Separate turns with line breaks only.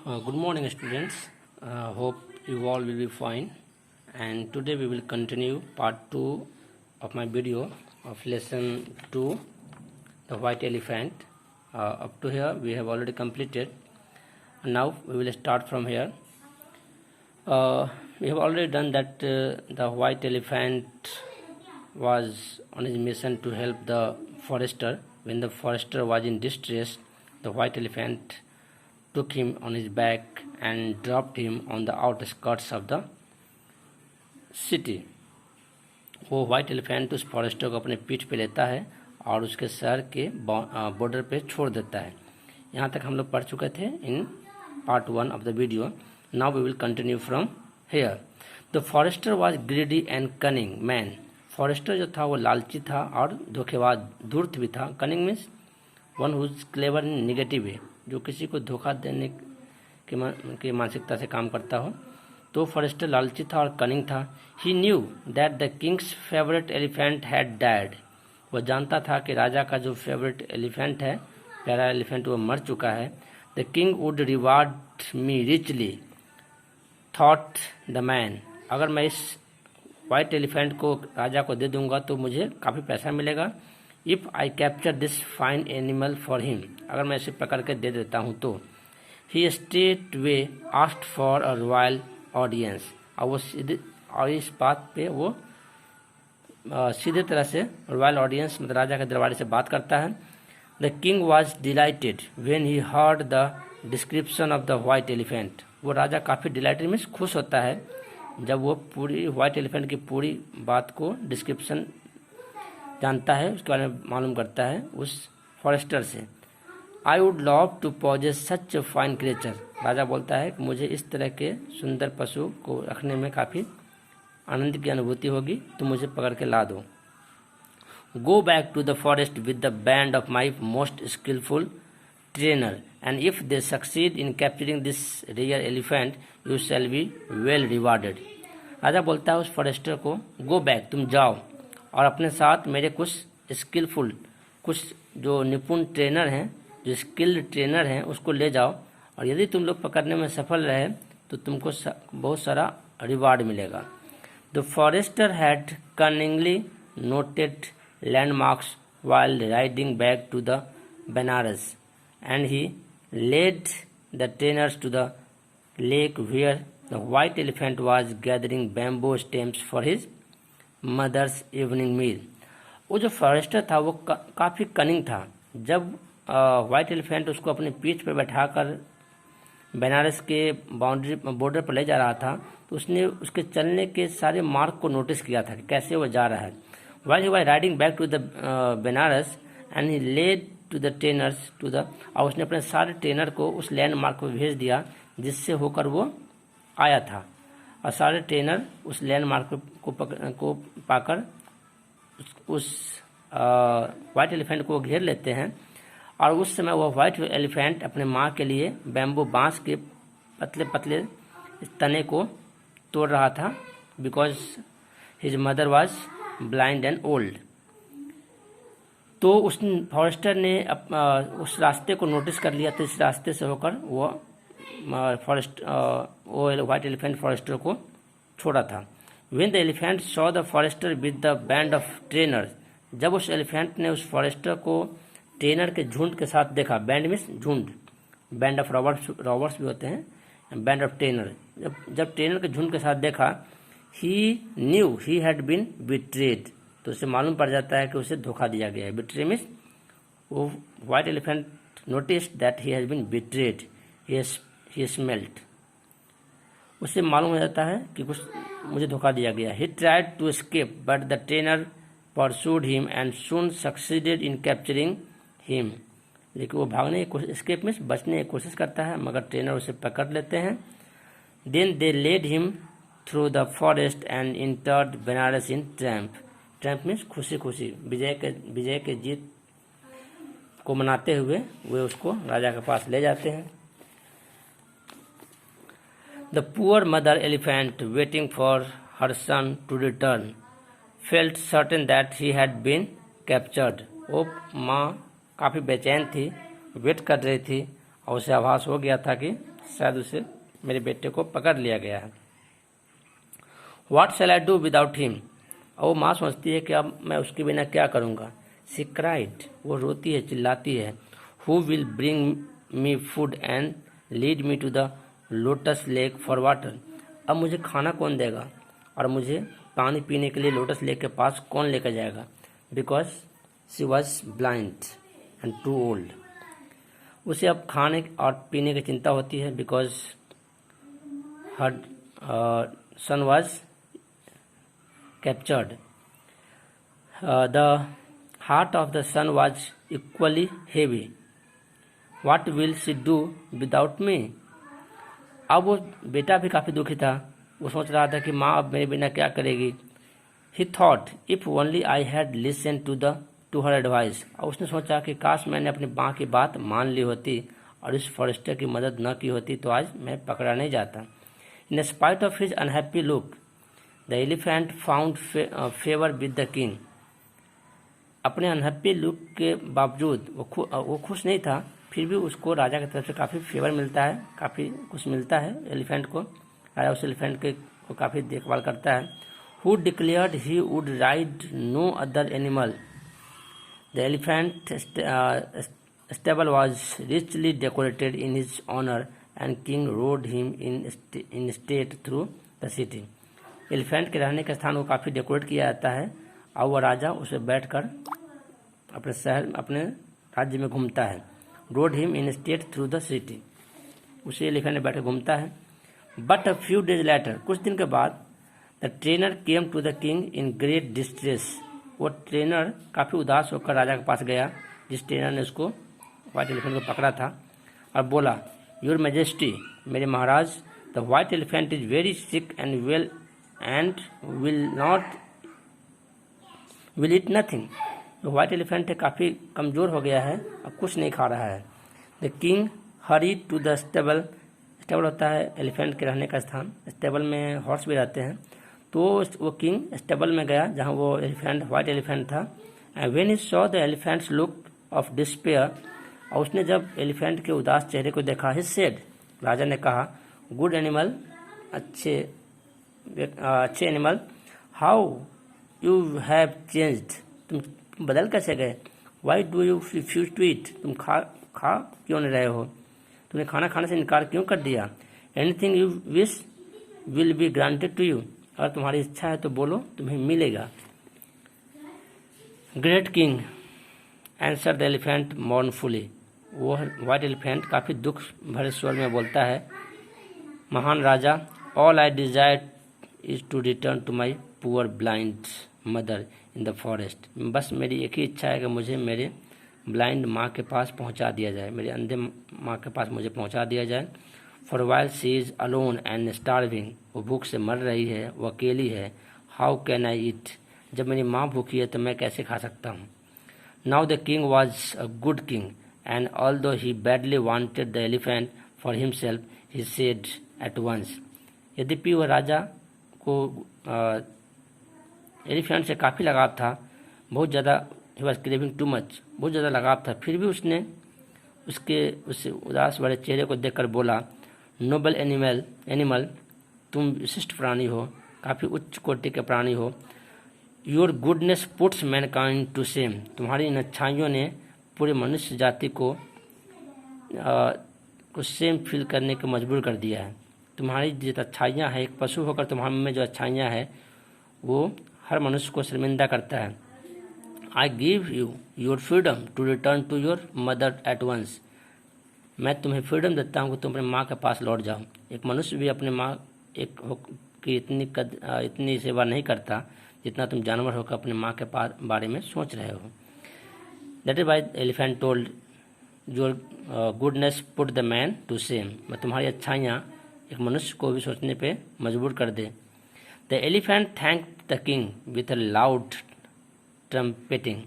Good morning, students. Hope you all will be fine. And today we will continue part 2 of my video of lesson 2, the white elephant. Up to here we have already completed. And now we will start from here. We have already done that the white elephant was on his mission to help the forester. When the forester was in distress, the white elephant took him on his back and dropped him on the outskirts of the city. वो white elephant उस forester को अपने पीठ पे लेता है और उसके शहर के बॉर्डर पे छोड़ देता है। यहाँ तक हम लोग पढ़ चुके थे in part 1 of the video. Now we will continue from here. The forester was greedy and cunning man. Forester जो था वो लालची था और धोखेबाज धूर्त भी था। Cunning means one who is clever in negative way, जो किसी को धोखा देने की मानसिकता से काम करता हो। तो फॉरेस्टर लालची था और कनिंग था। He knew that the king's favourite elephant had died. वह जानता था कि राजा का जो फेवरेट एलिफेंट है, प्यारा एलिफेंट, वो मर चुका है। The king would reward me richly thought the man. अगर मैं इस वाइट एलिफेंट को राजा को दे दूंगा तो मुझे काफ़ी पैसा मिलेगा। If I capture this fine animal for him, अगर मैं इसे पकड़ के दे देता हूँ तो। He straight way asked for a royal audience. और वो सीधे, और इस बात पे वो सीधे तरह से रॉयल ऑडियंस मतलब राजा के दरबारी से बात करता है। The king was dilated when he heard the description of the white elephant. वो राजा काफ़ी डिलाइटेड मीन्स खुश होता है जब वो पूरी वाइट एलिफेंट की पूरी बात को डिस्क्रिप्शन जानता है, उसके बारे में मालूम करता है उस फॉरेस्टर से। I would love to possess such a fine creature. राजा बोलता है कि मुझे इस तरह के सुंदर पशु को रखने में काफ़ी आनंद की अनुभूति होगी, तो मुझे पकड़ के ला दो। Go back to the forest with the band of my most skillful trainer and if they succeed in capturing this rare elephant you shall be well rewarded. राजा बोलता है उस फॉरेस्टर को, गो बैक, तुम जाओ और अपने साथ मेरे कुछ स्किलफुल, कुछ जो निपुण ट्रेनर हैं, जो स्किल्ड ट्रेनर हैं, उसको ले जाओ, और यदि तुम लोग पकड़ने में सफल रहे तो तुमको बहुत सारा रिवार्ड मिलेगा। The forester had cunningly noted landmarks while riding back to the Banaras and he led the trainers to the lake where the white elephant was gathering bamboo stems for his mother's evening meal. वो जो forester था वो काफ़ी cunning था। जब white elephant उसको अपनी पीठ पर बैठाकर बनारस के बॉर्डर पर ले जा रहा था तो उसने उसके चलने के सारे मार्ग को नोटिस किया था कि कैसे वो जा रहा है। While he was riding back to the Banaras and he led to the trainers to the, और उसने अपने सारे ट्रेनर को उस लैंडमार्क पर भेज दिया जिससे होकर वो आया था। और सारे ट्रेनर उस लैंडमार्क को पाकर उस वाइट एलिफेंट को घेर लेते हैं। और उस समय वह वाइट एलिफेंट अपने माँ के लिए बैम्बू बांस के पतले पतले तने को तोड़ रहा था, because his mother was blind and old. तो उस फॉरेस्टर ने उस रास्ते को नोटिस कर लिया, तो इस रास्ते से होकर वो वाइट एलिफेंट फॉरेस्टर को छोड़ा था। When the elephant saw the forester with the band of trainer, जब उस एलिफेंट ने उस फॉरेस्टर को ट्रेनर के झुंड के साथ देखा, बैंड मीन्स झुंड, बैंड ऑफ रॉबर्स भी होते हैं, बैंड ऑफ ट्रेनर, जब ट्रेनर के झुंड के साथ देखा, he knew he had been betrayed, तो उसे मालूम पड़ जाता है कि उसे धोखा दिया गया है। बिट्रे मीन्स वो white elephant notice that he has been betrayed, he smelt, उसे मालूम हो जाता है कि कुछ मुझे धोखा दिया गया। He tried to escape but the trainer pursued him and soon succeeded in capturing him. लेकिन वो भागने की कोशिश, एस्केप मीन्स बचने की कोशिश करता है, मगर ट्रेनर उसे पकड़ लेते हैं। Then they led him through the forest and entered Banaras in triumph. Triumph means खुशी खुशी, विजय के जीत को मनाते हुए वे उसको राजा के पास ले जाते हैं। The poor mother elephant, waiting for her son to return, felt certain that he had been captured. वो माँ काफ़ी बेचैन थी, वेट कर रही थी और उसे आभास हो गया था कि शायद उसे मेरे बेटे को पकड़ लिया गया है। What shall I do without him? और माँ सोचती है कि अब मैं उसके बिना क्या करूँगा। She cried, वो रोती है, चिल्लाती है। Who will bring me food and lead me to the lotus lake for water? अब मुझे खाना कौन देगा और मुझे पानी पीने के लिए लोटस लेक के पास कौन लेकर जाएगा? Because she was blind and too old. उसे अब खाने और पीने की चिंता होती है। Because her son was captured. The heart of the son was equally heavy. What will she do without me? अब वो बेटा भी काफ़ी दुखी था। वो सोच रहा था कि माँ अब मेरे बिना क्या करेगी। He thought, if only I had listened to her advice. और उसने सोचा कि काश मैंने अपनी माँ की बात मान ली होती और इस फॉरेस्टर की मदद न की होती तो आज मैं पकड़ा नहीं जाता। In spite of his unhappy look, the elephant found favor with the king. अपने अनहैप्पी लुक के बावजूद वो खुश नहीं था, फिर भी उसको राजा की तरफ से काफ़ी फेवर मिलता है, काफ़ी कुछ मिलता है एलिफेंट को। राजा उस एलिफेंट को काफ़ी देखभाल करता है। Who declared he would ride no other animal. The elephant stable was richly decorated in his honor and king rode him in state through the city. Elephant के रहने के स्थान को काफ़ी डेकोरेट किया जाता है और वह राजा उसे बैठकर अपने शहर अपने राज्य में घूमता है। Rode him in state through the city, उसे एलिफेंट में बैठकर घूमता है। But a few days later, कुछ दिन के बाद, the trainer came to the king in great distress. वो ट्रेनर काफ़ी उदास होकर राजा के पास गया, जिस ट्रेनर ने उसको व्हाइट एलिफेंट को पकड़ा था, और बोला, योर मैजेस्टी, मेरे महाराज, the white elephant is very sick and well and will eat nothing. जो व्हाइट एलिफेंट है काफ़ी कमज़ोर हो गया है, अब कुछ नहीं खा रहा है। The king hurry to the stable, stable होता है एलिफेंट के रहने का स्थान, स्टेबल में हॉर्स भी रहते हैं। तो वो किंग स्टेबल में गया जहाँ वो एलिफेंट व्हाइट एलिफेंट था। And when he saw the elephants look of despair, और उसने जब एलिफेंट के उदास चेहरे को देखा, ही सेड, राजा ने कहा, गुड एनिमल, अच्छे animal, how you have changed, तुम बदल कैसे गए। Why do you refuse to eat, तुम खा क्यों नहीं रहे हो, तुमने खाना खाने से इनकार क्यों कर दिया। Anything you wish will be granted to you, अगर तुम्हारी इच्छा है तो बोलो, तुम्हें मिलेगा। Great king answer the elephant mournfully, वो व्हाइट एलिफेंट काफ़ी दुख भरे स्वर में बोलता है, महान राजा, all I desire is to return to my poor blind mother in the forest. बस मेरी एक ही इच्छा है कि मुझे मेरे ब्लाइंड माँ के पास पहुँचा दिया जाए, मेरे अंधे माँ के पास मुझे पहुँचा दिया जाए। For while she is alone and starving, वो भूख से मर रही है, वो अकेली है। हाउ कैन आई ईट, जब मेरी माँ भूखी है तो मैं कैसे खा सकता हूँ। Now the king was a good king and although he badly wanted the elephant for himself, he said at once. यद्यपि वह राजा को एलिफेंट से काफ़ी लगाव था, बहुत ज़्यादा, he was craving too much, बहुत ज़्यादा लगाव था, फिर भी उसने उस उदास भरे चेहरे को देखकर बोला, नोबल एनिमल, तुम विशिष्ट प्राणी हो, काफ़ी उच्च कोटि के प्राणी हो। Your goodness puts mankind to shame, तुम्हारी इन अच्छाइयों ने पूरे मनुष्य जाति को सेम फील करने को मजबूर कर दिया है। तुम्हारी जो अच्छाइयाँ हैं, एक पशु होकर तुम्हारे में जो अच्छाइयाँ हैं वो हर मनुष्य को शर्मिंदा करता है। I give you your freedom to return to your mother at once, मैं तुम्हें फ्रीडम देता हूँ कि तुम अपने माँ के पास लौट जाओ। एक मनुष्य भी अपने माँ की इतनी सेवा नहीं करता जितना तुम जानवर होकर अपने माँ के बारे में सोच रहे हो। That is why elephant told, your goodness put the man to shame, मैं तुम्हारी अच्छाइयाँ एक मनुष्य को भी सोचने पे मजबूर कर दे। The elephant thank the king with a loud ट्रम्पेटिंग,